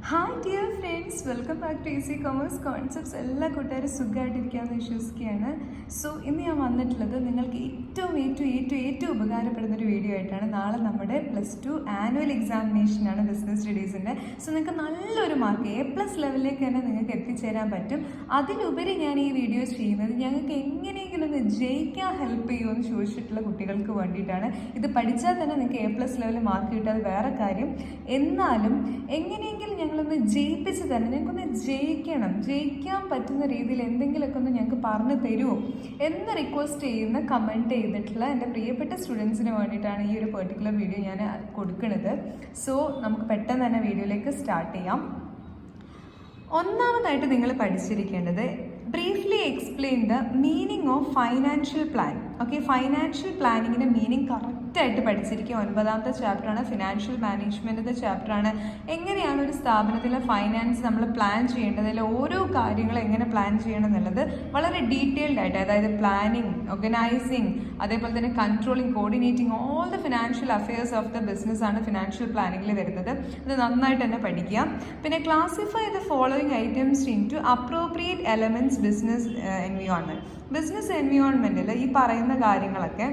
Hi dear friends, welcome back to easy commerce concepts. എല്ലാ കൂട്ടുകാരും സുഖമായിട്ടിരിക്കാമെന്ന് വിശ്വസിക്കുകയാണ്. സോ ഇന്ന് ഞാൻ വന്നിട്ടുള്ളത് നിങ്ങൾക്ക് ഏറ്റവും ഉപകാരപ്പെടുന്നൊരു വീഡിയോ ആയിട്ടാണ്. നാളെ നമ്മുടെ +2 ആനുവൽ എക്സാമിനേഷനാണ് ബിസിനസ് സ്റ്റഡീസിൻ്റെ. സോ നിങ്ങൾക്ക് നല്ലൊരു മാർക്ക് A+ ലെവലിലേക്ക് തന്നെ നിങ്ങൾക്ക് എത്തിച്ചേരാൻ പറ്റും. അതിലുപരി ഞാൻ ഈ വീഡിയോ ചെയ്യുന്നത് ഞങ്ങൾക്ക് എങ്ങനെയെങ്കിലും ഒന്ന് ജയിക്കാൻ ഹെൽപ്പ് ചെയ്യുമെന്ന് ചോദിച്ചിട്ടുള്ള കുട്ടികൾക്ക് വേണ്ടിയിട്ടാണ്. ഇത് പഠിച്ചാൽ തന്നെ നിങ്ങൾക്ക് A+ ലെവലിൽ മാർക്ക് കിട്ടാതെ വേറെ കാര്യം. എന്നാലും എങ്ങനെയെങ്കിലും ഞങ്ങളൊന്ന് ജയിപ്പിച്ച് തന്നെ ഞങ്ങൾക്കൊന്ന് ജയിക്കാൻ പറ്റുന്ന രീതിയിൽ എന്തെങ്കിലുമൊക്കെ ഒന്ന് ഞങ്ങൾക്ക് പറഞ്ഞു തരുമോ എന്ന് റിക്വസ്റ്റ് ചെയ്യുന്ന കമൻറ്റ് ചെയ്തിട്ടുള്ള എൻ്റെ പ്രിയപ്പെട്ട സ്റ്റുഡൻസിന് വേണ്ടിയിട്ടാണ് ഈ ഒരു പെർട്ടിക്കുലർ വീഡിയോ ഞാൻ കൊടുക്കുന്നത്. സോ നമുക്ക് പെട്ടെന്ന് തന്നെ വീഡിയോയിലേക്ക് സ്റ്റാർട്ട് ചെയ്യാം. ഒന്നാമതായിട്ട് നിങ്ങൾ പഠിച്ചിരിക്കേണ്ടത് briefly explain the meaning of financial plan. Okay, financial പ്ലാനിങ്ങിൻ്റെ മീനിങ് കറക്റ്റായിട്ട് പഠിച്ചിരിക്കുക. 9ാമത്തെ ചാപ്റ്ററാണ്, ഫിനാൻഷ്യൽ മാനേജ്മെൻറ്റിൻ്റെ ചാപ്റ്ററാണ്. എങ്ങനെയാണ് ഒരു സ്ഥാപനത്തിലെ ഫൈനാൻസ് നമ്മൾ പ്ലാൻ ചെയ്യേണ്ടത്, അതിൽ ഓരോ കാര്യങ്ങളും എങ്ങനെ പ്ലാൻ ചെയ്യണം എന്നുള്ളത് വളരെ ഡീറ്റെയിൽഡ് ആയിട്ട്, അതായത് പ്ലാനിങ്, ഓർഗനൈസിങ്, അതേപോലെ തന്നെ controlling, coordinating all the financial affairs of the business ആണ് ഫിനാൻഷ്യൽ പ്ലാനിങ്ങിൽ വരുന്നത്. ഇത് നന്നായിട്ട് തന്നെ പഠിക്കുക. പിന്നെ classify the following items in to appropriate elements business environment. Business എൻവിയോൺമെൻറ്റിൽ ഈ പറയുന്ന കാര്യങ്ങളൊക്കെ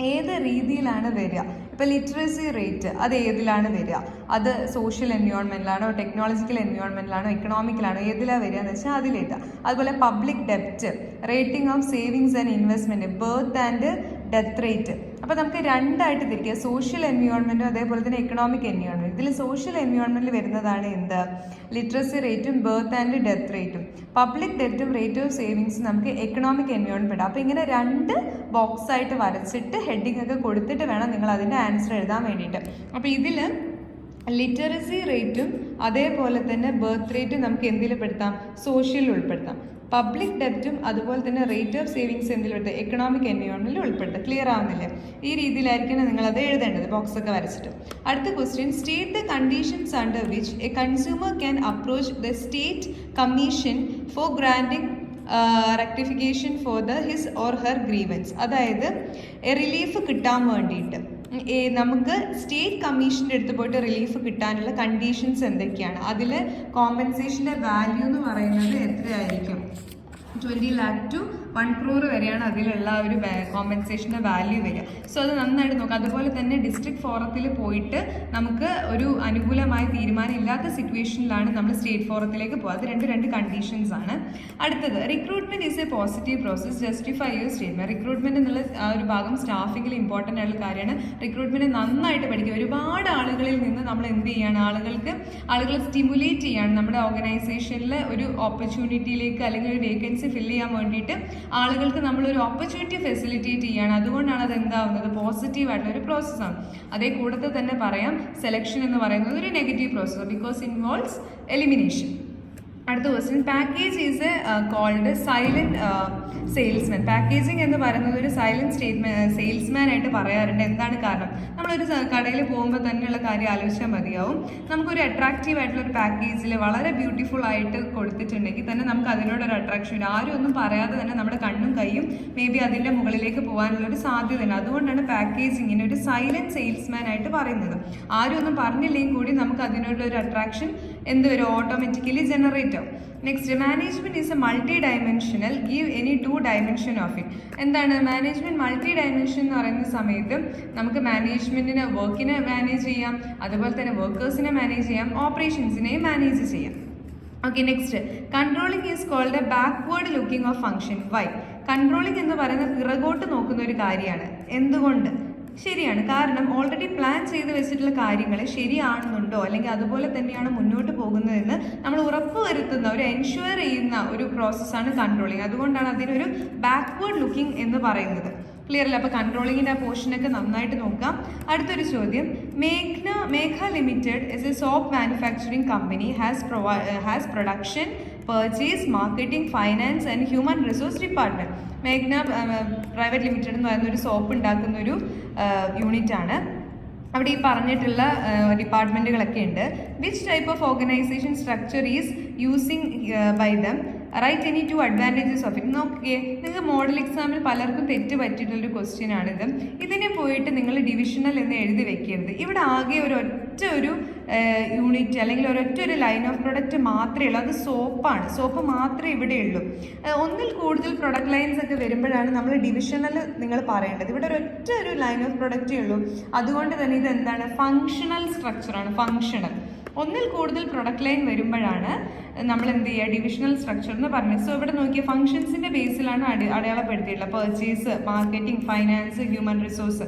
ഏത് രീതിയിലാണ് വരിക? ഇപ്പോൾ ലിറ്ററസി റേറ്റ് അത് ഏതിലാണ് വരിക? അത് സോഷ്യൽ എൻവിയോൺമെൻറ്റിലാണോ, ടെക്നോളജിക്കൽ എൻവിയോൺമെൻറ്റിലാണോ, എക്കണോമിക്കലാണോ, ഏതിലാണ് വരിക എന്ന് വെച്ചാൽ അതിലേറ്റാ. അതുപോലെ പബ്ലിക് ഡെപ്റ്റ്, rating of savings and investment, birth and death rate. അപ്പോൾ നമുക്ക് രണ്ടായിട്ട് തിരിക്കുക, സോഷ്യൽ എൻവിയോൺമെൻറ്റും അതേപോലെ തന്നെ എക്കണോമിക് എൻവിയോൺമെൻറ്റ്. ഇതിൽ സോഷ്യൽ എൻവിയോൺമെൻറ്റിൽ വരുന്നതാണ് എന്ത്? ലിറ്ററസി റേറ്റും ബർത്ത് ആൻഡ് ഡെത്ത് റേറ്റും. പബ്ലിക് ഡെറ്റും റേറ്റ് ഓഫ് സേവിങ്സും നമുക്ക് എക്കണോമിക് എൻവിയോൺമെൻറ്റ്. അപ്പോൾ ഇങ്ങനെ രണ്ട് ബോക്സായിട്ട് വരച്ചിട്ട് ഹെഡിങ് ഒക്കെ കൊടുത്തിട്ട് വേണം നിങ്ങൾ അതിൻ്റെ ആൻസർ എഴുതാൻ വേണ്ടിയിട്ട്. അപ്പോൾ ഇതിൽ ലിറ്ററസി റേറ്റും അതേപോലെ തന്നെ ബർത്ത് റേറ്റും നമുക്ക് എന്തിൽ പെടുത്താം? സോഷ്യലിൽ ഉൾപ്പെടുത്താം. പബ്ലിക് ഡെപ്റ്റും അതുപോലെ തന്നെ റേറ്റ് ഓഫ് സേവിങ്സ് എന്തിലോട്ട്? എക്കണോമിക് എൻവിയോൺമെൻറ്റിൽ ഉൾപ്പെടുത്തുക. ക്ലിയർ ആവുന്നില്ലേ? ഈ രീതിയിലായിരിക്കണം നിങ്ങളത് എഴുതേണ്ടത്, ബോക്സൊക്കെ വരച്ചിട്ട്. അടുത്ത question, state the conditions under which A consumer can approach the state commission for granting rectification for his or her grievance. അതായത് റിലീഫ് കിട്ടാൻ വേണ്ടിയിട്ട് നമുക്ക് സ്റ്റേറ്റ് കമ്മീഷൻ്റെ അടുത്ത് പോയിട്ട് റിലീഫ് കിട്ടാനുള്ള കണ്ടീഷൻസ് എന്തൊക്കെയാണ്? അതിൽ കോമ്പൻസേഷൻ്റെ വാല്യൂ എന്ന് പറയുന്നത് എത്രയായിരിക്കും? 20 lakh to 1 crore വരെയാണ് അതിലുള്ള ഒരു കോമ്പൻസേഷൻ്റെ വാല്യൂ വരിക. സോ അത് നന്നായിട്ട് നോക്കാം. അതുപോലെ തന്നെ ഡിസ്ട്രിക്ട് ഫോറത്തിൽ പോയിട്ട് നമുക്ക് ഒരു അനുകൂലമായ തീരുമാനം ഇല്ലാത്ത സിറ്റുവേഷനിലാണ് നമ്മൾ സ്റ്റേറ്റ് ഫോറത്തിലേക്ക് പോകുക. അത് രണ്ട് കണ്ടീഷൻസ് ആണ്. അടുത്തത്, recruitment is A positive process, justify your statement. Recruitment എന്നുള്ള ആ ഒരു ഭാഗം സ്റ്റാഫിങ്ങിൽ ഇമ്പോർട്ടൻ്റ് ആയിട്ടുള്ള കാര്യമാണ്. റിക്രൂട്ട്മെന്റ് നന്നായിട്ട് പഠിക്കുക. ഒരുപാട് ആളുകളിൽ നിന്ന് നമ്മൾ എന്ത് ചെയ്യാണ്? ആളുകളെ സ്റ്റിമുലേറ്റ് ചെയ്യാണ് നമ്മുടെ ഓർഗനൈസേഷനിൽ ഒരു ഓപ്പർച്യൂണിറ്റിയിലേക്ക് അല്ലെങ്കിൽ ഒരു വേക്കൻസി ഫില്ല് ചെയ്യാൻ വേണ്ടിയിട്ട് ആളുകൾക്ക് നമ്മളൊരു ഓപ്പർച്യൂണിറ്റി ഫെസിലിറ്റേറ്റ് ചെയ്യാണ്. അതുകൊണ്ടാണ് അത് എന്താവുന്നത്? പോസിറ്റീവ് ആയിട്ടുള്ള ഒരു പ്രോസസ്സാണ്. അതേ കൂടത്തിൽ തന്നെ പറയാം, സെലക്ഷൻ എന്ന് പറയുന്നത് ഒരു negative process, because involves elimination. അടുത്ത question, package is called silent salesman. Packaging എന്ന് പറയുന്നത് ഒരു സൈലന്റ് സെയിൽസ്മാൻ ആയിട്ട് പറയാറുണ്ട്. എന്താണ് കാരണം? നമ്മളൊരു കടയിൽ പോകുമ്പോൾ തന്നെയുള്ള കാര്യം ആലോചിച്ചാൽ മതിയാവും. നമുക്കൊരു അട്രാക്റ്റീവ് ആയിട്ടുള്ള ഒരു പാക്കേജിൽ വളരെ ബ്യൂട്ടിഫുൾ ആയിട്ട് കൊടുത്തിട്ടുണ്ടെങ്കിൽ തന്നെ നമുക്ക് അതിനോടൊരു അട്രാക്ഷൻ ഉണ്ട്. ആരും ഒന്നും പറയാതെ തന്നെ നമ്മുടെ കണ്ണും കൈയും മേ ബി അതിൻ്റെ മുകളിലേക്ക് പോകാനുള്ളൊരു സാധ്യതയുണ്ട്. അതുകൊണ്ടാണ് പാക്കേജിങ്ങിന് ഒരു സൈലന്റ് സെയിൽസ്മാൻ ആയിട്ട് പറയുന്നത്. ആരും ഒന്നും പറഞ്ഞില്ലെങ്കിൽ കൂടി നമുക്ക് അതിനോടൊരു അട്രാക്ഷൻ ഒരു ഓട്ടോമാറ്റിക്കലി ജനറേറ്റ് ആവും. Next, management is A multi dimensional, give any 2 dimension of it. എന്താണ് മാനേജ്മെന്റ്? മൾട്ടി ഡയമെൻഷൻ എന്ന് പറയുന്ന സമയത്ത് നമുക്ക് മാനേജ്മെന്റിനെ, വർക്കിനെ മാനേജ് ചെയ്യാം, അതുപോലെ തന്നെ വർക്കേഴ്സിനെ മാനേജ് ചെയ്യാം, ഓപ്പറേഷൻസിനെയും മാനേജ് ചെയ്യാം. Okay, next, controlling is called a backward looking of function. Why? Controlling എന്ന് പറയുന്നത് പിറകോട്ട് നോക്കുന്ന ഒരു കാര്യമാണ്. എന്തുകൊണ്ട്? ശരിയാണ്, കാരണം ഓൾറെഡി പ്ലാൻ ചെയ്ത് വെച്ചിട്ടുള്ള കാര്യങ്ങൾ ശരിയാണെന്നുണ്ടോ അല്ലെങ്കിൽ അതുപോലെ തന്നെയാണ് മുന്നോട്ട് പോകുന്നതെന്ന് നമ്മൾ ഉറപ്പുവരുത്തുന്ന, ഒരു എൻഷുവർ ചെയ്യുന്ന ഒരു പ്രോസസ്സാണ് കൺട്രോളിങ്. അതുകൊണ്ടാണ് അതിനൊരു ബാക്ക്വേർഡ് ലുക്കിംഗ് എന്ന് പറയുന്നത്. ക്ലിയർ അല്ല? അപ്പോൾ കൺട്രോളിങ്ങിൻ്റെ ആ പോർഷനൊക്കെ നന്നായിട്ട് നോക്കാം. അടുത്തൊരു ചോദ്യം, Megha limited is a soap manufacturing company, has production, purchase, marketing, finance and human resource department. മേഘ്ന പ്രൈവറ്റ് ലിമിറ്റഡ് എന്ന് പറയുന്ന ഒരു സോപ്പ് ഉണ്ടാക്കുന്ന ഒരു യൂണിറ്റ് ആണ്. അവിടെ ഈ പറഞ്ഞിട്ടുള്ള ഡിപ്പാർട്ട്മെൻറ്റുകളൊക്കെ ഉണ്ട്. Which type of organisation structure is using by them, right any 2 advantages of it. നോക്കിയേ, നിങ്ങൾക്ക് മോഡൽ എക്സാമിൽ പലർക്കും തെറ്റ് പറ്റിയിട്ടുള്ളൊരു ക്വസ്റ്റ്യൻ ആണിത്. ഇതിനെ പോയിട്ട് നിങ്ങൾ ഡിവിഷണൽ എന്ന് എഴുതി വെക്കരുത്. ഇവിടെ ആകെ ഒരു ഒറ്റ ഒരൊറ്റ ഒരു യൂണിറ്റ് അല്ലെങ്കിൽ ഒരൊറ്റ ഒരു ലൈൻ ഓഫ് പ്രൊഡക്റ്റ് മാത്രമേ ഉള്ളൂ, അത് സോപ്പാണ്. സോപ്പ് മാത്രമേ ഇവിടെ ഉള്ളൂ. ഒന്നിൽ കൂടുതൽ പ്രൊഡക്റ്റ് ലൈൻസ് ഒക്കെ വരുമ്പോഴാണ് നമ്മൾ ഡിവിഷണൽ നിങ്ങൾ പറയേണ്ടത്. ഇവിടെ ഒരൊറ്റ ഒരു ലൈൻ ഓഫ് പ്രൊഡക്റ്റേ ഉള്ളൂ. അതുകൊണ്ട് തന്നെ ഇത് എന്താണ്? ഫങ്ഷണൽ സ്ട്രക്ചറാണ്. ഫങ്ഷണൽ. ഒന്നിൽ കൂടുതൽ പ്രൊഡക്റ്റ് ലൈൻ വരുമ്പോഴാണ് നമ്മൾ എന്ത് ചെയ്യുക? ഡിവിഷണൽ സ്ട്രക്ചർ എന്ന് പറഞ്ഞത്. സോ ഇവിടെ നോക്കിയ ഫംഗ്ഷൻസിന്റെ ബേസിലാണ് അടയാളപ്പെടുത്തിയിട്ടുള്ളത്. Purchase, marketing, finance, human resource,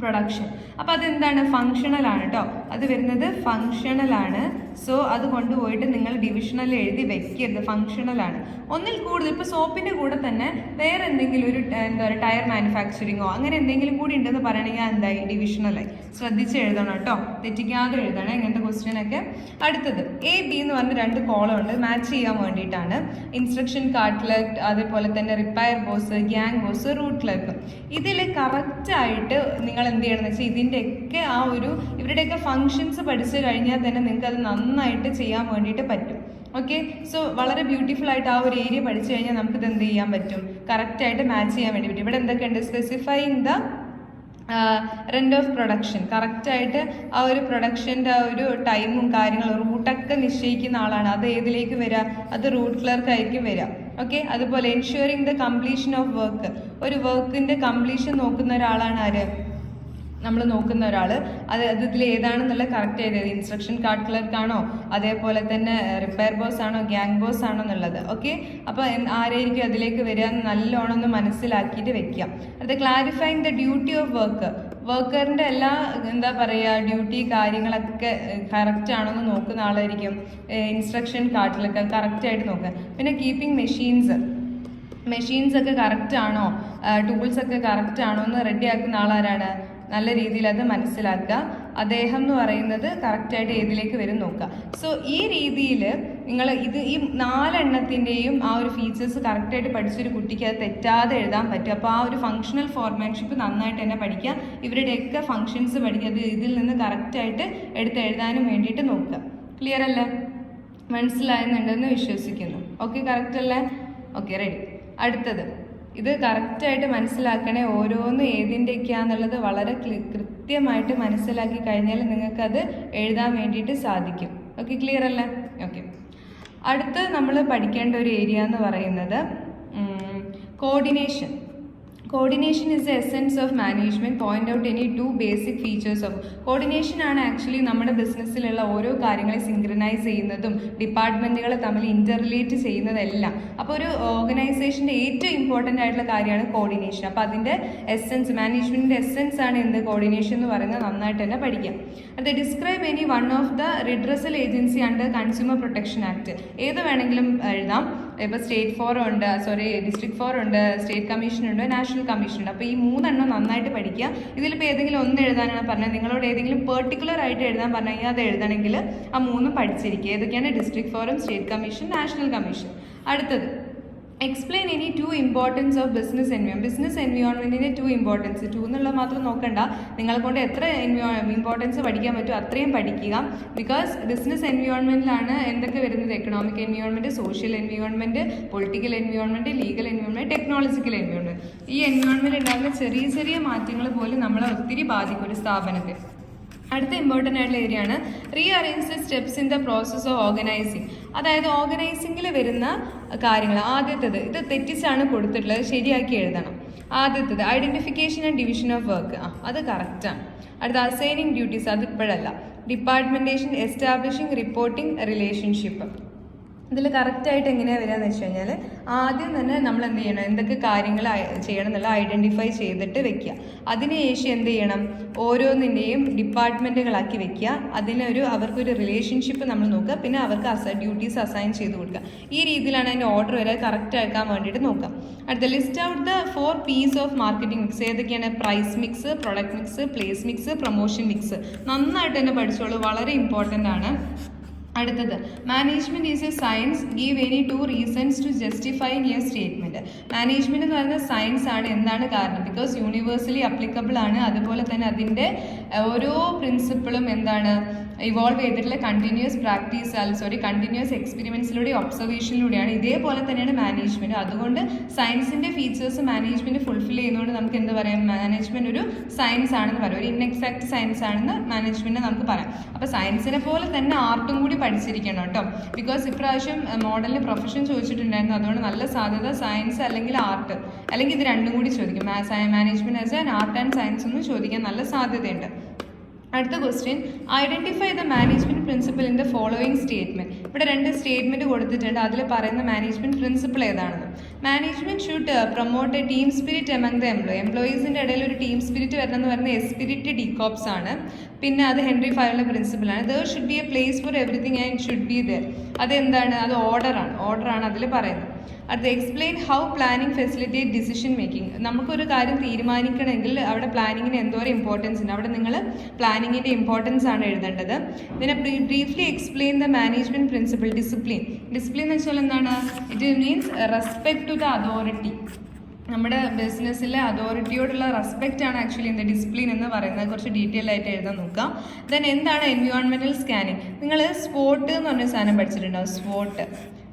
production. അപ്പോൾ അതെന്താണ്? ഫങ്ഷണൽ ആണ് കേട്ടോ. അത് വരുന്നത് ഫങ്ഷണൽ ആണ്. സോ അത് കൊണ്ടുപോയിട്ട് നിങ്ങൾ ഡിവിഷണൽ എഴുതി വെക്കരുത്. ഫങ്ഷണൽ ആണ്. ഒന്നിൽ കൂടുതൽ, ഇപ്പോൾ സോപ്പിൻ്റെ കൂടെ തന്നെ വേറെ എന്തെങ്കിലും ഒരു എന്താ പറയുക ടയർ മാനുഫാക്ചറിങ്ങോ അങ്ങനെ എന്തെങ്കിലും കൂടി ഉണ്ടെന്ന് പറയണമെങ്കിൽ എന്തായി? ഡിവിഷണലായി. ശ്രദ്ധിച്ച് എഴുതണം കേട്ടോ, തെറ്റിക്കാതെ എഴുതണം ഇങ്ങനത്തെ ക്വസ്റ്റ്യനൊക്കെ. അടുത്തത് A, B എന്ന് പറഞ്ഞ 2 കോളം ഉണ്ട്. മാച്ച് ചെയ്യാൻ വേണ്ടിയിട്ടാണ്. ഇൻസ്ട്രക്ഷൻ കാർഡ് ക്ലർക്ക്, അതേപോലെ തന്നെ repair boss, gang boss, route clerk. ഇതിൽ കറക്റ്റായിട്ട് നിങ്ങൾ എന്ത് ചെയ്യണമെന്ന് വെച്ചാൽ ഇതിൻ്റെയൊക്കെ ആ ഒരു ഇവരുടെയൊക്കെ ഫങ്ഷൻസ് പഠിച്ചു കഴിഞ്ഞാൽ തന്നെ നിങ്ങൾക്ക് അത് നന്നായിട്ട് ചെയ്യാൻ വേണ്ടിയിട്ട് പറ്റും. ഓക്കെ, സോ വളരെ ബ്യൂട്ടിഫുൾ ആയിട്ട് ആ ഒരു ഏരിയ പഠിച്ചു കഴിഞ്ഞാൽ നമുക്കിത് എന്ത് ചെയ്യാൻ പറ്റും? കറക്റ്റായിട്ട് മാച്ച് ചെയ്യാൻ വേണ്ടി പറ്റും. ഇവിടെ എന്തൊക്കെയുണ്ട്? Specifying the rent of production. കറക്റ്റായിട്ട് ആ ഒരു പ്രൊഡക്ഷൻ്റെ ആ ഒരു ടൈമും കാര്യങ്ങളും റൂട്ടൊക്കെ നിശ്ചയിക്കുന്ന ആളാണ്. അത് ഏതിലേക്ക് വരിക? അത് റൂട്ട് ക്ലർക്ക് ആയിരിക്കും വരിക. ഓക്കെ, അതുപോലെ ensuring the completion of work. ഒരു വർക്കിൻ്റെ കംപ്ലീഷൻ നോക്കുന്ന ഒരാളാണ് ആര്? നമ്മൾ നോക്കുന്ന ഒരാൾ. അത് ഇതിൽ ഏതാണെന്നുള്ള കറക്റ്റ് ചെയ്തത്. ഇൻസ്ട്രക്ഷൻ കാർഡ് ക്ലർക്കാണോ, അതേപോലെ തന്നെ റിപ്പയർ ബോസ് ആണോ, ഗ്യാങ് ബോസ് ആണോ എന്നുള്ളത്. ഓക്കെ, അപ്പോൾ ആരായിരിക്കും അതിലേക്ക് വരിക എന്ന് നല്ലോണം ഒന്ന് മനസ്സിലാക്കിയിട്ട് വെക്കുക. അത് clarifying the duty of work. വർക്കറിൻ്റെ എല്ലാ എന്താ പറയുക ഡ്യൂട്ടി കാര്യങ്ങളൊക്കെ കറക്റ്റ് ആണോ എന്ന് നോക്കുന്ന ആളായിരിക്കും ഇൻസ്ട്രക്ഷൻ കാർഡിലൊക്കെ കറക്റ്റായിട്ട് നോക്കുക. പിന്നെ കീപ്പിംഗ് മെഷീൻസ് ഒക്കെ കറക്റ്റ് ആണോ, ടൂൾസ് ഒക്കെ കറക്റ്റ് ആണോ എന്ന് റെഡിയാക്കുന്ന ആളാരാണ്? നല്ല രീതിയിൽ അത് മനസ്സിലാക്കുക. അദ്ദേഹം എന്ന് പറയുന്നത് കറക്റ്റായിട്ട് ഏതിലേക്ക് വരും നോക്കുക. സോ ഈ രീതിയിൽ നിങ്ങൾ ഈ 4 എണ്ണത്തിൻ്റെയും ആ ഒരു ഫീച്ചേഴ്സ് കറക്റ്റായിട്ട് പഠിച്ചൊരു കുട്ടിക്ക് അത് തെറ്റാതെ എഴുതാൻ പറ്റും. അപ്പോൾ ആ ഒരു ഫങ്ഷണൽ ഫോർമാൻഷിപ്പ് നന്നായിട്ട് തന്നെ പഠിക്കുക. ഇവരുടെയൊക്കെ ഫങ്ഷൻസ് പഠിക്കുക. അത് ഇതിൽ നിന്ന് കറക്റ്റായിട്ട് എടുത്ത് എഴുതാനും വേണ്ടിയിട്ട് നോക്കുക. ക്ലിയർ അല്ലേ? മനസ്സിലായെന്നുണ്ടെന്ന് വിശ്വസിക്കുന്നു. ഓക്കെ, കറക്റ്റ് അല്ലേ? Okay, ready. അടുത്തത് ഇത് കറക്റ്റായിട്ട് മനസ്സിലാക്കണേ. ഓരോന്ന് ഏതിൻ്റെയൊക്കെയാണെന്നുള്ളത് വളരെ കൃത്യമായിട്ട് മനസ്സിലാക്കി കഴിഞ്ഞാൽ നിങ്ങൾക്കത് എഴുതാൻ വേണ്ടിയിട്ട് സാധിക്കും. ഓക്കെ, ക്ലിയർ അല്ലേ? ഓക്കെ, അടുത്ത് നമ്മൾ പഠിക്കേണ്ട ഒരു ഏരിയ എന്ന് പറയുന്നത് coordination. Coordination is the essence of management. Point out any 2 basic features of coordination ആണ് ആക്ച്വലി നമ്മുടെ ബിസിനസ്സിലുള്ള ഓരോ കാര്യങ്ങളെ സിങ്ക്രണൈസ് ചെയ്യുന്നതും ഡിപ്പാർട്ട്മെൻറ്റുകളെ തമ്മിൽ ഇൻ്റർറിലേറ്റ് ചെയ്യുന്നതെല്ലാം. അപ്പോൾ ഒരു ഓർഗനൈസേഷൻ്റെ ഏറ്റവും ഇമ്പോർട്ടൻ്റ് ആയിട്ടുള്ള കാര്യമാണ് കോർഡിനേഷൻ. അപ്പോൾ അതിൻ്റെ എസെൻസ്, മാനേജ്മെൻറ്റിൻ്റെ എസെൻസ് ആണ് എന്ത്? കോർഡിനേഷൻ എന്ന് പറയുന്നത്. നന്നായിട്ട് തന്നെ പഠിക്കാം. അത് describe any one of the redressal agency under consumer protection act. ഏത് വേണമെങ്കിലും എഴുതാം. ഇപ്പോൾ ഡിസ്ട്രിക്ട് ഫോർ ഉണ്ട്, സ്റ്റേറ്റ് കമ്മീഷൻ ഉണ്ട്, നാഷണൽ കമ്മീഷൻ ഉണ്ട്. അപ്പോൾ ഈ 3 എണ്ണം നന്നായിട്ട് പഠിക്കുക. ഇതിലിപ്പോൾ ഏതെങ്കിലും ഒന്ന് എഴുതാനാണ് പറഞ്ഞത്, നിങ്ങളോട് ഏതെങ്കിലും പെർട്ടിക്കുലർ ആയിട്ട് എഴുതാൻ പറഞ്ഞു കഴിഞ്ഞാൽ അത് എഴുതണമെങ്കിൽ ആ 3 പഠിച്ചിരിക്കുക. ഏതൊക്കെയാണ്? District forum, state commission, national commission. അടുത്തത് explain any 2 importance of business എൻവയോൺമെൻറ്റിൻ്റെ 2 ഇമ്പോർട്ടൻസ്. 2 എന്നുള്ളത് മാത്രം നോക്കണ്ട, നിങ്ങളെ കൊണ്ട് എത്ര ഇമ്പോർട്ടൻസ് പഠിക്കാൻ പറ്റുമോ അത്രയും പഠിക്കുക. ബിക്കോസ് ബിസിനസ് എൻവയോൺമെൻറ്റിലാണ് എന്തൊക്കെ വരുന്നത്? Economic environment, social environment, political environment, legal environment, technological environment. ഈ എൻവയോൺമെൻറ്റ് ഉണ്ടാകുന്ന ചെറിയ ചെറിയ മാറ്റങ്ങൾ പോലും നമ്മളെ ഒത്തിരി ബാധിക്കും ഒരു സ്ഥാപനത്തെ. അടുത്ത ഇമ്പോർട്ടൻ്റ് ആയിട്ടുള്ള ഏരിയ ആണ് rearrange the steps in the process of organising. അതായത് ഓർഗനൈസിങ്ങിൽ വരുന്ന കാര്യങ്ങൾ. ആദ്യത്തേത് ഇത് തെറ്റിച്ചാണ് കൊടുത്തിട്ടുള്ളത്, ശരിയാക്കി എഴുതണം. ആദ്യത്തേത് identification and division of work. അത് കറക്റ്റാണ്. അടുത്ത അസൈനിങ് ഡ്യൂട്ടീസ്. അത് ഇപ്പോഴല്ല. ഡിപ്പാർട്ട്മെൻറ്റേഷൻ, എസ്റ്റാബ്ലിഷിങ് റിപ്പോർട്ടിംഗ് റിലേഷൻഷിപ്പ്. ഇതിൽ കറക്റ്റായിട്ട് എങ്ങനെയാണ് വരിക എന്ന് വെച്ച് കഴിഞ്ഞാൽ ആദ്യം തന്നെ നമ്മൾ എന്ത് ചെയ്യണം? എന്തൊക്കെ കാര്യങ്ങൾ ചെയ്യണം എന്നുള്ള ഐഡൻറ്റിഫൈ ചെയ്തിട്ട് വെക്കുക. അതിനുശേഷം എന്ത് ചെയ്യണം? ഓരോന്നിൻ്റെയും ഡിപ്പാർട്ട്മെൻറ്റുകളാക്കി വെക്കുക. അവർക്കൊരു റിലേഷൻഷിപ്പ് നമ്മൾ നോക്കുക. പിന്നെ അവർക്ക് ഡ്യൂട്ടീസ് അസൈൻ ചെയ്ത് കൊടുക്കുക. ഈ രീതിയിലാണ് അതിൻ്റെ ഓർഡർ വരെ കറക്റ്റ് ആക്കാൻ വേണ്ടിയിട്ട് നോക്കാം. അടുത്ത list out the 4 P's of marketing mix. ഏതൊക്കെയാണ്? Price mix, product mix, place mix, promotion mix. നന്നായിട്ട് തന്നെ പഠിച്ചോളൂ, വളരെ ഇമ്പോർട്ടൻ്റ് ആണ്. അടുത്തത് management is a science. Give any 2 reasons to justify your statement. Management എന്ന് പറയുന്നത് സയൻസ് ആണ്. എന്താണ് കാരണം? ബിക്കോസ് യൂണിവേഴ്സലി അപ്ലിക്കബിൾ ആണ്. അതുപോലെ തന്നെ അതിൻ്റെ ഓരോ പ്രിൻസിപ്പിളും എന്താണ്? ഇവോൾവ് ചെയ്തിട്ടുള്ള കണ്ടിന്യൂസ് എക്സ്പെരിമെൻസിലൂടെയും ഒബ്സർവേഷനിലൂടെയാണ്. ഇതേപോലെ തന്നെയാണ് മാനേജ്മെൻറ്റ്. അതുകൊണ്ട് സയൻസിൻ്റെ ഫീച്ചേഴ്സ് മാനേജ്മെൻറ്റ് ഫുൾഫിൽ ചെയ്യുന്നതുകൊണ്ട് നമുക്ക് എന്ത് പറയാം, മാനേജ്മെൻറ്റ് ഒരു സയൻസ് ആണെന്ന് പറയാം, ഒരു ഇൻഎക്സാക്ട് സയൻസ് ആണെന്ന് മാനേജ്മെൻറ്റ് നമുക്ക് പറയാം. അപ്പോൾ സയൻസിനെ പോലെ തന്നെ ആർട്ടും കൂടി പഠിച്ചിരിക്കണം കേട്ടോ. ബിക്കോസ് ഇപ്രാവശ്യം മോഡലിന് പ്രൊഫഷൻ ചോദിച്ചിട്ടുണ്ടായിരുന്നു. അതുകൊണ്ട് നല്ല സാധ്യത സയൻസ് അല്ലെങ്കിൽ ആർട്ട്, അല്ലെങ്കിൽ ഇത് രണ്ടും കൂടി ചോദിക്കും. Management as an art and science എന്ന് ചോദിക്കാൻ നല്ല സാധ്യതയുണ്ട്. അടുത്ത question, identify the management principle in the following statement. ഇവിടെ 2 സ്റ്റേറ്റ്മെൻറ്റ് കൊടുത്തിട്ടുണ്ട്. അതിൽ പറയുന്ന മാനേജ്മെൻറ്റ് പ്രിൻസിപ്പിൾ ഏതാണെന്ന്. Management should promote a team spirit among the എംപ്ലോയീസിൻ്റെ ഇടയിൽ ഒരു ടീം സ്പിരിറ്റ് വരണം എന്ന് പറയുന്നത് എസ്പിരിറ്റ് ഡിക്കോപ്സ് ആണ്. പിന്നെ അത് ഹെൻറി ഫയറിൻ്റെ പ്രിൻസിപ്പിളാണ്. There should be a place for everything and should be there. അതെന്താണ്? അത് ഓർഡറാണ് അതിൽ പറയുന്നത്. അത് explain how planning facilitate decision making. നമുക്കൊരു കാര്യം തീരുമാനിക്കണമെങ്കിൽ അവിടെ പ്ലാനിങ്ങിന് എന്തോരം ഇമ്പോർട്ടൻസ് ഉണ്ട്, അവിടെ നിങ്ങൾ പ്ലാനിങ്ങിൻ്റെ ഇമ്പോർട്ടൻസ് ആണ് എഴുതേണ്ടത്. പിന്നെ briefly explain the management principle. Discipline എന്ന് വെച്ചാൽ എന്താണ്? It means respect to the authority. നമ്മുടെ ബിസിനസ്സിലെ അതോറിറ്റിയോടുള്ള റെസ്പെക്റ്റ് ആണ് ആക്ച്വലി എന്താ ഡിസിപ്ലിൻ എന്ന് പറയുന്നത്. കുറച്ച് ഡീറ്റെയിൽ ആയിട്ട് എഴുതാൻ നോക്കാം. ദെൻ എന്താണ് എൻവയോൺമെൻറ്റൽ സ്കാനിങ്? നിങ്ങൾ സ്പോട്ട് എന്ന് പറഞ്ഞ സാധനം പഠിച്ചിട്ടുണ്ടാവും. Spot,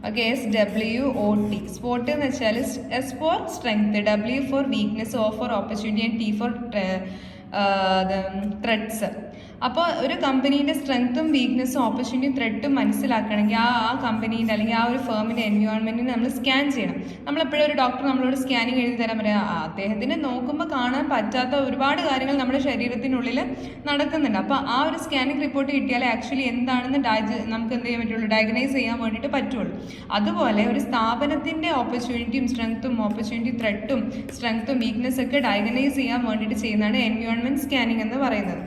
okay, SWOT. സ്പോട്ട് എന്ന് വെച്ചാൽ S for strength, W for weakness, O for opportunity and T for threats. അപ്പോൾ ഒരു കമ്പനീൻ്റെ സ്ട്രെങ്ത്തും വീക്ക്നെസ്സും ഓപ്പർച്യൂണിറ്റിയും ത്രെഡും മനസ്സിലാക്കണമെങ്കിൽ ആ കമ്പനീൻ്റെ അല്ലെങ്കിൽ ആ ഒരു ഫേമിൻ്റെ എൻവയോൺമെൻറ്റിനെ നമ്മൾ സ്കാൻ ചെയ്യണം. നമ്മളെപ്പോഴും ഒരു ഡോക്ടർ നമ്മളോട് സ്കാനിങ് എഴുതി തരാൻ പറയാം. അദ്ദേഹത്തിന് നോക്കുമ്പോൾ കാണാൻ പറ്റാത്ത ഒരുപാട് കാര്യങ്ങൾ നമ്മുടെ ശരീരത്തിനുള്ളിൽ നടക്കുന്നുണ്ട്. അപ്പോൾ ആ ഒരു സ്കാനിങ് റിപ്പോർട്ട് കിട്ടിയാലേ ആക്ച്വലി എന്താണെന്ന് നമുക്ക് എന്ത് ചെയ്യാൻ പറ്റുള്ളൂ, ഡയഗ്നൈസ് ചെയ്യാൻ വേണ്ടിയിട്ട് പറ്റുള്ളൂ. അതുപോലെ ഒരു സ്ഥാപനത്തിൻ്റെ ഓപ്പർച്യൂണിറ്റിയും ത്രെഡും സ്ട്രെങ്ത്തും വീക്ക്നെസ്സൊക്കെ ഡയഗ്നൈസ് ചെയ്യാൻ വേണ്ടിയിട്ട് ചെയ്യുന്നതാണ് എൻവയോൺമെൻറ്റ് സ്കാനിങ് എന്ന് പറയുന്നത്.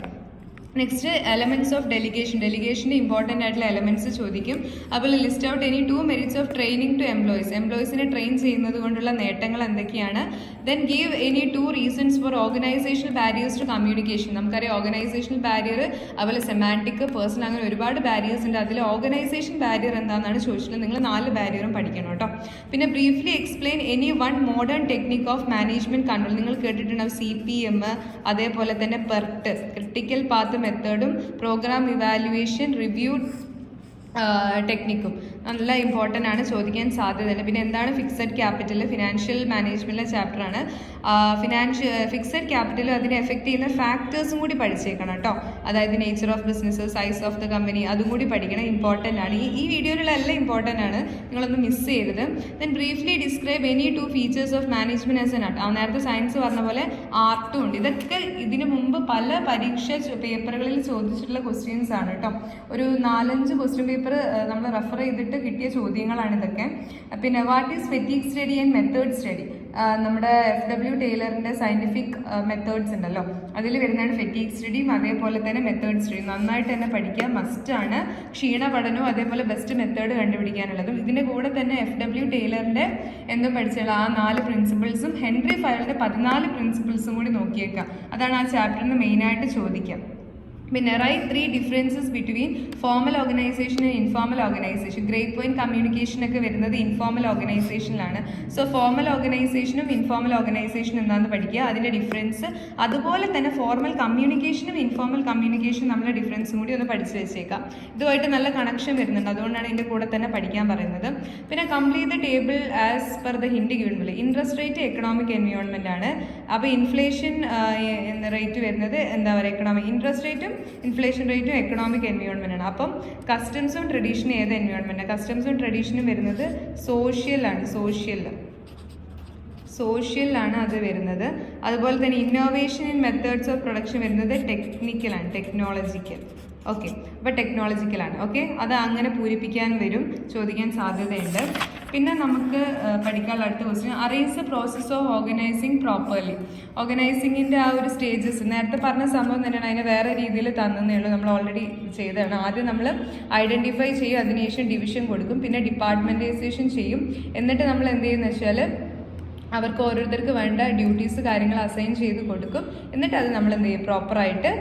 നെക്സ്റ്റ്, എലമെൻറ്റ്സ് ഓഫ് ഡെലിഗേഷൻ്റെ ഇമ്പോർട്ടൻ്റ് ആയിട്ടുള്ള എലമെൻറ്റ്സ് ചോദിക്കും. അതുപോലെ list out any 2 merits of training to എംപ്ലോയീസിനെ ട്രെയിൻ ചെയ്യുന്നത് കൊണ്ടുള്ള നേട്ടങ്ങൾ എന്തൊക്കെയാണ്. Then give any 2 reasons for organisational barriers to communication. നമുക്കറിയാം ഓർഗനൈസേഷണൽ ബാരിയർ, അതുപോലെ സെമാൻറ്റിക്, പേഴ്സണൽ, അങ്ങനെ ഒരുപാട് ബാരിയേഴ്സ് ഉണ്ട്. അതിൽ ഓർഗനൈസേഷൻ ബാരിയർ എന്താണെന്നാണ് ചോദിച്ചിട്ടുള്ളത്. നിങ്ങൾ 4 ബാരിയറും പഠിക്കണം കേട്ടോ. പിന്നെ briefly explain any 1 modern technique of management control. നിങ്ങൾ കേട്ടിട്ടുണ്ടാവും CPM, അതേപോലെ തന്നെ PERT, ക്രിട്ടിക്കൽ പാത്ത് മെത്തേഡും പ്രോഗ്രാം ഇവാലുവേഷൻ റിവ്യൂ ടെക്നിക്കും നല്ല ഇമ്പോർട്ടൻ്റ് ആണ്, ചോദിക്കാൻ സാധ്യതയുണ്ട്. പിന്നെ എന്താണ് ഫിക്സഡ് ക്യാപിറ്റൽ? ഫിനാൻഷ്യൽ മാനേജ്മെൻറ്റിലെ ചാപ്റ്ററാണ്. ഫിക്സഡ് ക്യാപിറ്റൽ അതിനെ എഫക്റ്റ് ചെയ്യുന്ന ഫാക്ടേഴ്സും കൂടി പഠിച്ചേക്കണം കേട്ടോ. അതായത് nature of business, size of the company, അതും കൂടി പഠിക്കണം, ഇമ്പോർട്ടൻ്റ് ആണ്. ഈ വീഡിയോയിലുള്ള എല്ലാം ഇമ്പോർട്ടൻ്റ് ആണ്, നിങ്ങളൊന്ന് മിസ് ചെയ്തത്. Then briefly describe any 2 features of management as an art. നേരത്തെ സയൻസ് പറഞ്ഞ പോലെ ആർട്ടും ഉണ്ട്. ഇതൊക്കെ ഇതിന് മുമ്പ് പല പരീക്ഷ പേപ്പറുകളിൽ ചോദിച്ചിട്ടുള്ള ക്വസ്റ്റ്യൻസ് ആണ് കേട്ടോ. ഒരു 4-5 ക്വസ്റ്റ്യൻ പേപ്പർ നമ്മൾ റെഫർ ചെയ്തിട്ട് കിട്ടിയ ചോദ്യങ്ങളാണ് ഇതൊക്കെ. പിന്നെ what is fatigue study and method study? നമ്മുടെ FW ടൈലറിൻ്റെ സയൻറ്റിഫിക് മെത്തേഡ്സ് ഉണ്ടല്ലോ, അതിൽ വരുന്നതാണ് ഫെറ്റീഗ് സ്റ്റഡിയും അതേപോലെ തന്നെ മെത്തേഡ് സ്റ്റഡിയും. നന്നായിട്ട് തന്നെ പഠിക്കുക, മസ്റ്റാണ്. ക്ഷീണ പഠനവും അതേപോലെ ബെസ്റ്റ് മെത്തേഡ് കണ്ടുപിടിക്കാനുള്ളതും. ഇതിൻ്റെ കൂടെ തന്നെ FW ടൈലറിൻ്റെ എന്തും പഠിച്ചുള്ള ആ 4 പ്രിൻസിപ്പിൾസും ഹെൻറി ഫയറിൻ്റെ 14 പ്രിൻസിപ്പിൾസും കൂടി നോക്കിയേക്കാം. അതാണ് ആ ചാപ്റ്ററിന് മെയിനായിട്ട് ചോദിക്കുക. പിന്നെ write 3 differences between formal organisation and informal organisation. Great point കമ്മ്യൂണിക്കേഷനൊക്കെ വരുന്നത് ഇൻഫോർമൽ ഓർഗനൈസേഷനിലാണ്. സോ ഫോർമൽ ഓർഗനൈസേഷനും ഇൻഫോർമൽ ഓർഗനൈസേഷനും എന്താണെന്ന് പഠിക്കുക, അതിൻ്റെ ഡിഫറൻസ്. അതുപോലെ തന്നെ ഫോർമൽ കമ്മ്യൂണിക്കേഷനും ഇൻഫോർമൽ കമ്മ്യൂണിക്കേഷനും നമ്മളെ ഡിഫറൻസും കൂടി ഒന്ന് പഠിച്ചു വെച്ചേക്കാം. ഇതുമായിട്ട് നല്ല കണക്ഷൻ വരുന്നുണ്ട്, അതുകൊണ്ടാണ് ഇതിൻ്റെ കൂടെ തന്നെ പഠിക്കാൻ പറയുന്നത്. പിന്നെ complete the table as per the hint given below. Interest rate economic environment ആണ്. അപ്പോൾ ഇൻഫ്ലേഷൻ റേറ്റ് വരുന്നത് എന്താ പറയുക, എക്കണോമിക് ഇൻട്രസ്റ്റ് റേറ്റും ഇൻഫ്ലേഷൻ റേറ്റും എക്കണോമിക് എൻവയോൺമെൻ്റ് ആണ്. അപ്പം കസ്റ്റംസും ട്രഡീഷനും ഏത് എൻവയോൺമെൻറ്റാണ്? കസ്റ്റംസും ട്രഡീഷനും വരുന്നത് സോഷ്യലാണ് അത് വരുന്നത്. അതുപോലെ തന്നെ innovation in methods of production വരുന്നത് ടെക്നിക്കലാണ്, ടെക്നോളജിക്കൽ. ഓക്കെ, അപ്പോൾ ടെക്നോളജിക്കലാണ്. ഓക്കെ, അത് അങ്ങനെ പൂരിപ്പിക്കാൻ വരും, ചോദിക്കാൻ സാധ്യതയുണ്ട്. പിന്നെ നമുക്ക് പഠിക്കാനുള്ള അടുത്ത question, arrange the process of organising properly. ഓർഗനൈസിങ്ങിൻ്റെ ആ ഒരു സ്റ്റേജസ് നേരത്തെ പറഞ്ഞ സംഭവം തന്നെയാണ്, അതിനെ വേറെ രീതിയിൽ തന്നേ ഉള്ളൂ, നമ്മൾ ഓൾറെഡി ചെയ്തതാണ്. ആദ്യം നമ്മൾ ഐഡൻറ്റിഫൈ ചെയ്യും, അതിനുശേഷം ഡിവിഷൻ കൊടുക്കും, പിന്നെ ഡിപ്പാർട്ട്മെൻറ്റൈസേഷൻ ചെയ്യും. എന്നിട്ട് നമ്മൾ എന്ത് ചെയ്യുന്നത് വെച്ചാൽ അവർക്ക് ഓരോരുത്തർക്ക് വേണ്ട ഡ്യൂട്ടീസ് കാര്യങ്ങൾ അസൈൻ ചെയ്ത് കൊടുക്കും. എന്നിട്ട് അത് നമ്മൾ എന്ത് ചെയ്യും, പ്രോപ്പറായിട്ട്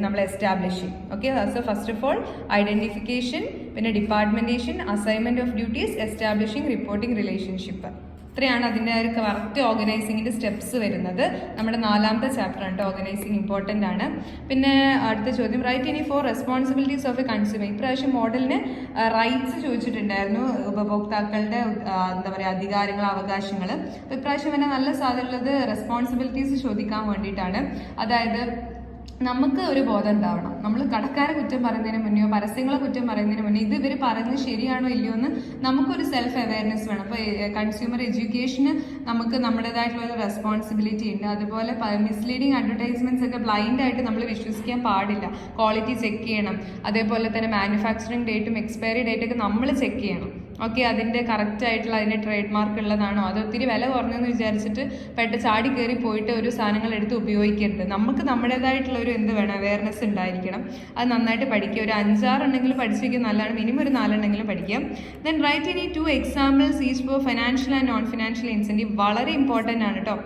നമ്മൾ എസ്റ്റാബ്ലിഷ് ചെയ്യും. Okay, so first of all identification, പിന്നെ departmentation, assignment of duties, establishing reporting relationship. ഇത്രയാണ് അതിൻ്റെ ഒരു കറക്റ്റ് ഓർഗനൈസിങ്ങിൻ്റെ സ്റ്റെപ്സ് വരുന്നത്. നമ്മുടെ 4ാമത്തെ ചാപ്റ്ററാണ്. ഓർഗനൈസിങ് ഇമ്പോർട്ടൻ്റ് ആണ്. പിന്നെ അടുത്ത ചോദ്യം, റൈറ്റ് ഇനി four responsibilities of a consumer. ഇപ്രാവശ്യം മോഡലിന് റൈറ്റ്സ് ചോദിച്ചിട്ടുണ്ടായിരുന്നു, ഉപഭോക്താക്കളുടെ എന്താ പറയുക അധികാരങ്ങൾ, അവകാശങ്ങൾ. അപ്പോൾ ഇപ്രാവശ്യം തന്നെ നല്ല സാധ്യതയുള്ളത് റെസ്പോൺസിബിലിറ്റീസ് ചോദിക്കാൻ വേണ്ടിയിട്ടാണ്. അതായത് നമുക്ക് ഒരു ബോധം ഉണ്ടാവണം. നമ്മൾ കടക്കാരെ കുറ്റം പറയുന്നതിന് മുന്നേ, പരസ്യങ്ങളെ കുറ്റം പറയുന്നതിന് മുന്നേ ഇത് ഇവർ പറയുന്നത് ശരിയാണോ ഇല്ലയോ എന്ന് നമുക്കൊരു സെൽഫ് അവയർനെസ് വേണം. അപ്പോൾ കൺസ്യൂമർ എഡ്യൂക്കേഷന് നമുക്ക് നമ്മുടേതായിട്ടുള്ള ഒരു റെസ്പോൺസിബിലിറ്റി ഉണ്ട്. അതുപോലെ മിസ്ലീഡിങ് അഡ്വർടൈസ്മെന്റ്സ് ഒക്കെ ബ്ലൈൻഡ് ആയിട്ട് നമ്മൾ വിശ്വസിക്കാൻ പാടില്ല. ക്വാളിറ്റി ചെക്ക് ചെയ്യണം. അതേപോലെ തന്നെ മാനുഫാക്ചറിങ് ഡേറ്റും എക്സ്പയറി ഡേറ്റൊക്കെ നമ്മൾ ചെക്ക് ചെയ്യണം. ഓക്കെ, അതിൻ്റെ കറക്റ്റ് ആയിട്ടുള്ള അതിൻ്റെ ട്രേഡ് മാർക്ക് ഉള്ളതാണോ, അത് ഒത്തിരി വില കുറഞ്ഞെന്ന് വിചാരിച്ചിട്ട് ചാടി കയറി പോയിട്ട് ഒരു സാധനങ്ങൾ എടുത്ത് ഉപയോഗിക്കരുത്. നമുക്ക് നമ്മുടേതായിട്ടുള്ള ഒരു എന്ത് വേണം, അവയർനെസ് ഉണ്ടായിരിക്കണം. അത് നന്നായിട്ട് പഠിക്കുക. ഒരു 5-6 എണ്ണെങ്കിലും പഠിച്ചു വയ്ക്കുക നല്ലതാണ്. മിനിമം ഒരു 4 എണ്ണെങ്കിലും പഠിക്കാം. ദെൻ റൈറ്റ് ഇനി 2 examples each for financial and non financial incentive. വളരെ ഇമ്പോർട്ടൻ്റ് ആണ് കേട്ടോ.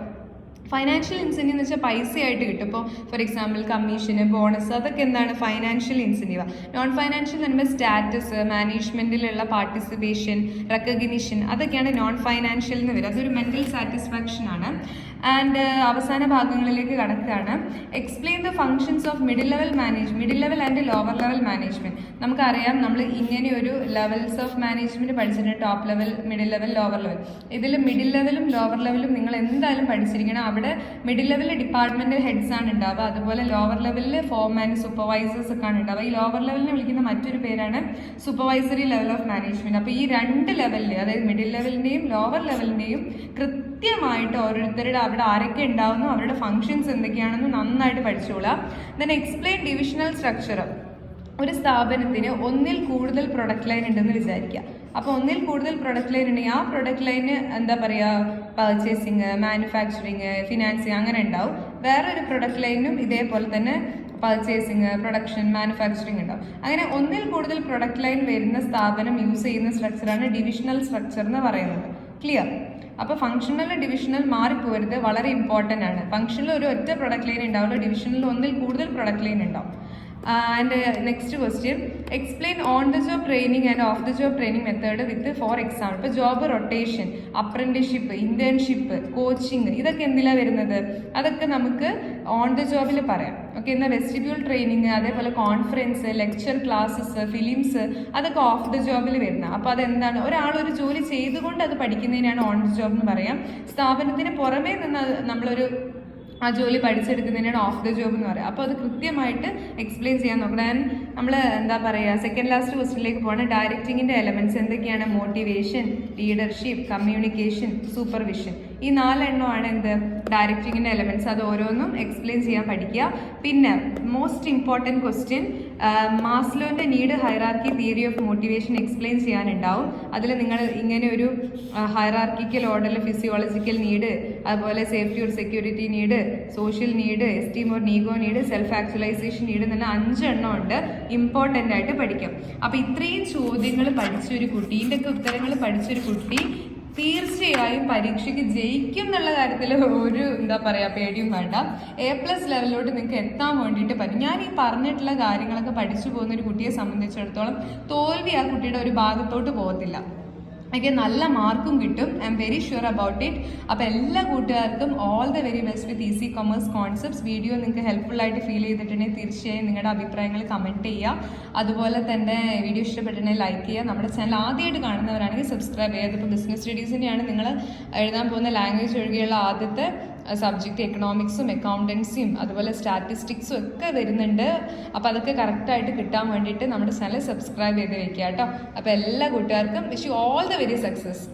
ഫൈനാൻഷ്യൽ ഇൻസെൻറ്റീവ് എന്ന് വെച്ചാൽ പൈസയായിട്ട് കിട്ടും. ഇപ്പോൾ ഫോർ എക്സാമ്പിൾ കമ്മീഷന്, ബോണസ്, അതൊക്കെ എന്താണ് ഫൈനാൻഷ്യൽ ഇൻസെൻറ്റീവ്. നോൺ ഫൈനാൻഷ്യൽ എന്ന് പറയുമ്പോൾ സ്റ്റാറ്റസ്, മാനേജ്മെൻറ്റിലുള്ള പാർട്ടിസിപ്പേഷൻ, റെക്കഗ്നിഷൻ, അതൊക്കെയാണ് നോൺ ഫൈനാൻഷ്യൽ എന്ന് വരും. അതൊരു മെൻ്റൽ സാറ്റിസ്ഫാക്ഷൻ ആണ്. ആൻഡ് അവസാന ഭാഗങ്ങളിലേക്ക് കടക്കുകയാണ്. Explain the functions of middle level and lower level management. നമുക്കറിയാം നമ്മൾ ഇങ്ങനെ ഒരു ലെവൽസ് ഓഫ് മാനേജ്മെൻറ്റ് പഠിച്ചിട്ടുണ്ട്. Top level, middle level, lower level. ഇതിൽ മിഡിൽ ലെവലും ലോവർ ലെവലും നിങ്ങൾ എന്തായാലും പഠിച്ചിരിക്കണം. അവിടെ മിഡിൽ ലെവലിൽ ഡിപ്പാർട്ട്മെൻറ്റ് ഹെഡ്സ് ആണ് ഉണ്ടാവുക. അതുപോലെ ലോവർ ലെവലിൽ ഫോർമാൻ, സൂപ്പർവൈസേഴ്സ് ഒക്കെ ആണ് ഉണ്ടാവുക. ഈ ലോവർ ലെവലിനെ വിളിക്കുന്ന മറ്റൊരു പേരാണ് സൂപ്പർവൈസറി ലെവൽ ഓഫ് മാനേജ്മെൻറ്റ്. അപ്പോൾ ഈ 2 ലെവലിൽ, അതായത് മിഡിൽ ലെവലിൻ്റെയും ലോവർ ലെവലിൻ്റെയും കൃത്യമായിട്ട് ഓരോരുത്തരുടെ അവിടെ ആരൊക്കെ ഉണ്ടാവുന്നു, അവരുടെ ഫങ്ഷൻസ് എന്തൊക്കെയാണെന്ന് നന്നായിട്ട് പഠിച്ചോളാം. ദെൻ എക്സ്പ്ലെയിൻ ഡിവിഷണൽ സ്ട്രക്ചർ. ഒരു സ്ഥാപനത്തിന് ഒന്നിൽ കൂടുതൽ പ്രൊഡക്റ്റ് ലൈൻ ഉണ്ടെന്ന് വിചാരിക്കുക. അപ്പോൾ ഒന്നിൽ കൂടുതൽ പ്രൊഡക്റ്റ് ലൈൻ ഉണ്ടെങ്കിൽ ആ പ്രൊഡക്റ്റ് ലൈന് എന്താ പറയുക, പർച്ചേസിങ്, മാനുഫാക്ചറിങ്, ഫിനാൻസിങ് അങ്ങനെ ഉണ്ടാവും. വേറൊരു പ്രൊഡക്റ്റ് ലൈനും ഇതേപോലെ തന്നെ പർച്ചേസിങ്, പ്രൊഡക്ഷൻ, മാനുഫാക്ചറിങ് ഉണ്ടാവും. അങ്ങനെ ഒന്നിൽ കൂടുതൽ പ്രൊഡക്റ്റ് ലൈൻ വരുന്ന സ്ഥാപനം യൂസ് ചെയ്യുന്ന സ്ട്രക്ചറാണ് ഡിവിഷണൽ സ്ട്രക്ചർ എന്ന് പറയുന്നത്. ക്ലിയർ? അപ്പോൾ ഫംഗ്ഷണൽ ഡിവിഷണൽ മാറിപ്പോരുത്, വളരെ ഇമ്പോർട്ടൻ്റ് ആണ്. ഫംഗ്ഷനിൽ ഒരു ഒറ്റ പ്രൊഡക്റ്റ് ലൈൻ ഉണ്ടാവുള്ളൂ, ഡിവിഷനിൽ ഒന്നിൽ കൂടുതൽ പ്രൊഡക്റ്റ് ലൈൻ ഉണ്ടാവും. And next question, explain on the job training and off the job training method with for example. ഇപ്പോൾ job rotation, apprenticeship, internship, coaching, ഇതൊക്കെ എന്തിലാണ് വരുന്നത്? അതൊക്കെ നമുക്ക് ഓൺ ദ ജോബിൽ പറയാം. ഓക്കെ, എന്നാൽ വെസ്റ്റിബ്യൂൾ ട്രെയിനിങ്, അതേപോലെ കോൺഫറൻസ്, ലെക്ചർ ക്ലാസ്സസ്, ഫിലിംസ്, അതൊക്കെ ഓഫ് ദ ജോബിൽ വരുന്ന. അപ്പോൾ അതെന്താണ്, ഒരാളൊരു ജോലി ചെയ്തുകൊണ്ട് അത് പഠിക്കുന്നതിനാണ് ഓൺ ദ ജോബ് എന്ന് പറയാം. സ്ഥാപനത്തിന് പുറമേ നിന്ന് നമ്മളൊരു ആ ജോലി പഠിച്ചെടുക്കുന്നതിനാണ് ഓഫ് ദ ജോബ് എന്ന് പറയുക. അപ്പോൾ അത് കൃത്യമായിട്ട് എക്സ്പ്ലെയിൻ ചെയ്യാൻ നോക്കണം. നമ്മൾ എന്താ പറയുക, സെക്കൻഡ് ലാസ്റ്റ് ക്വസ്റ്റിനിലേക്ക് പോകണം. ഡയറക്റ്റിങ്ങിൻ്റെ എലമെൻറ്റ്സ് എന്തൊക്കെയാണ്? Motivation, leadership, communication, supervision. ഈ 4 എണ്ണമാണ് എന്ത്, ഡയറക്റ്റിങ്ങിൻ്റെ എലമെൻറ്റ്സ്. അത് ഓരോന്നും എക്സ്പ്ലെയിൻ ചെയ്യാൻ പഠിക്കുക. പിന്നെ മോസ്റ്റ് ഇമ്പോർട്ടൻറ്റ് ക്വസ്റ്റ്യൻ, മാസ്ലോൻ്റെ need hierarchy theory of motivation explain ചെയ്യാനുണ്ടാവും. അതിൽ നിങ്ങൾ ഇങ്ങനെ ഒരു ഹൈറാർക്കിക്കൽ ഓർഡറിൽ ഫിസിയോളജിക്കൽ നീഡ്, അതുപോലെ safety or security need, social need, esteem or ego need, self actualisation need എന്നുള്ള 5 എണ്ണം ഉണ്ട്, ഇമ്പോർട്ടൻ്റ് ആയിട്ട് പഠിക്കാം. അപ്പോൾ ഇത്രയും ചോദ്യങ്ങൾ പഠിച്ചൊരു കുട്ടി, ഇതിൻ്റെയൊക്കെ ഉത്തരങ്ങൾ പഠിച്ചൊരു കുട്ടി തീർച്ചയായും പരീക്ഷയ്ക്ക് ജയിക്കും എന്നുള്ള കാര്യത്തിൽ ഒരു എന്താ പറയുക പേടിയും വേണ്ട. A+ ലെവലിലോട്ട് നിങ്ങൾക്ക് എത്താൻ വേണ്ടിയിട്ട് പറ്റും. ഞാൻ ഈ പറഞ്ഞിട്ടുള്ള കാര്യങ്ങളൊക്കെ പഠിച്ചു പോകുന്ന ഒരു കുട്ടിയെ സംബന്ധിച്ചിടത്തോളം തോൽവി ആ കുട്ടിയുടെ ഒരു ഭാഗത്തോട്ട് പോകത്തില്ല. എനിക്ക് നല്ല മാർക്കും കിട്ടും. I am very sure about it. അപ്പോൾ എല്ലാ കൂട്ടുകാർക്കും all the very best with easy commerce concepts. Video നിങ്ങൾക്ക് ഹെൽപ്ഫുൾ ആയിട്ട് ഫീൽ ചെയ്തിട്ടുണ്ടെങ്കിൽ തീർച്ചയായും നിങ്ങളുടെ അഭിപ്രായങ്ങൾ കമൻറ്റ് ചെയ്യുക. അതുപോലെ തന്നെ വീഡിയോ ഇഷ്ടപ്പെട്ടിട്ടുണ്ടെങ്കിൽ ലൈക്ക് ചെയ്യുക. നമ്മുടെ ചാനൽ ആദ്യമായിട്ട് കാണുന്നവരാണെങ്കിൽ സബ്സ്ക്രൈബ് ചെയ്യുക. ഇപ്പോൾ ബിസിനസ് സ്റ്റഡീസിൻ്റെയാണ് നിങ്ങൾ എഴുതാൻ പോകുന്ന ലാംഗ്വേജ് ഒഴികെയുള്ള ആദ്യത്തെ സബ്ജക്റ്റ്. എക്കണോമിക്സും അക്കൗണ്ടൻസിയും അതുപോലെ സ്റ്റാറ്റിസ്റ്റിക്സും ഒക്കെ വരുന്നുണ്ട്. അപ്പോൾ അതൊക്കെ കറക്റ്റായിട്ട് കിട്ടാൻ വേണ്ടിയിട്ട് നമ്മുടെ ചാനൽ സബ്സ്ക്രൈബ് ചെയ്ത് വെക്കുക കേട്ടോ. അപ്പോൾ എല്ലാ കൂട്ടുകാർക്കും wish you all the very success.